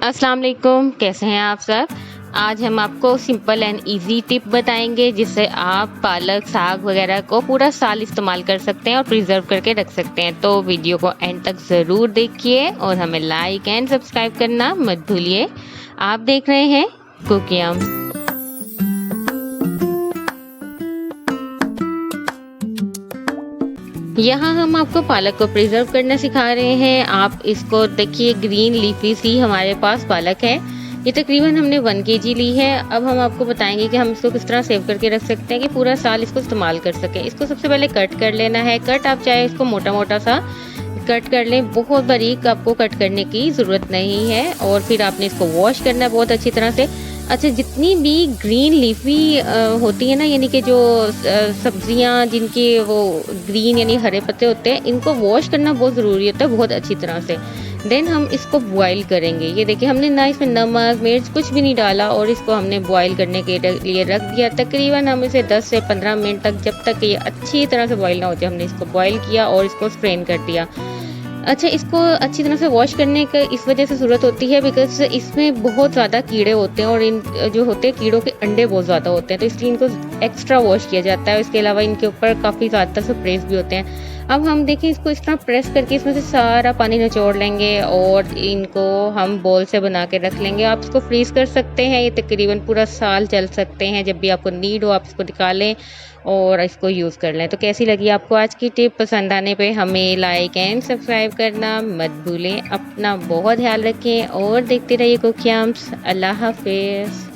अस्सलाम वालेकुम, कैसे हैं आप सब। आज हम आपको सिंपल एंड इजी टिप बताएंगे जिससे आप पालक साग वगैरह को पूरा साल इस्तेमाल कर सकते हैं और प्रिजर्व करके रख सकते हैं। तो वीडियो को एंड तक ज़रूर देखिए और हमें लाइक एंड सब्सक्राइब करना मत भूलिए। आप देख रहे हैं कुकियम। यहाँ हम आपको पालक को प्रिजर्व करना सिखा रहे हैं। आप इसको देखिए, ग्रीन लीफी सी हमारे पास पालक है। ये तकरीबन हमने 1 केजी ली है। अब हम आपको बताएंगे कि हम इसको किस तरह सेव करके रख सकते हैं कि पूरा साल इसको इस्तेमाल कर सकें। इसको सबसे पहले कट कर लेना है। कट आप चाहे इसको मोटा मोटा सा कट कर लें, बहुत बारीक आपको कट करने की ज़रूरत नहीं है। और फिर आपने इसको वॉश करना है बहुत अच्छी तरह से। अच्छा, जितनी भी ग्रीन लीफी होती है ना, यानी कि जो सब्जियां जिनके वो ग्रीन यानी हरे पत्ते होते हैं, इनको वॉश करना बहुत ज़रूरी होता है बहुत अच्छी तरह से। देन हम इसको बॉईल करेंगे। ये देखिए, हमने ना इसमें नमक मिर्च कुछ भी नहीं डाला और इसको हमने बॉईल करने के लिए रख दिया। तकरीबन हम इसे 10 से 15 मिनट तक, जब तक ये अच्छी तरह से बॉईल ना हो जाए, हमने इसको बॉईल किया और इसको स्ट्रेन कर दिया। अच्छा, इसको अच्छी तरह से वॉश करने का इस वजह से ज़रूरत होती है बिकॉज इसमें बहुत ज़्यादा कीड़े होते हैं और इन जो होते हैं कीड़ों के अंडे बहुत ज़्यादा होते हैं, तो इसलिए इनको एक्स्ट्रा वॉश किया जाता है। इसके अलावा इनके ऊपर काफ़ी ज़्यादा स्प्रेस भी होते हैं। अब हम देखें, इसको इस तरह प्रेस करके इसमें से सारा पानी निचोड़ लेंगे और इनको हम बॉल से बना के रख लेंगे। आप इसको फ्रीज़ कर सकते हैं, ये तकरीबन पूरा साल चल सकते हैं। जब भी आपको नीड हो आप इसको निकालें और इसको यूज़ कर लें। तो कैसी लगी आपको आज की टिप? पसंद आने पे हमें लाइक एंड सब्सक्राइब करना मत भूलें। अपना बहुत ख्याल रखें और देखते रहिए कुकियम्स। अल्लाह हाफिज़।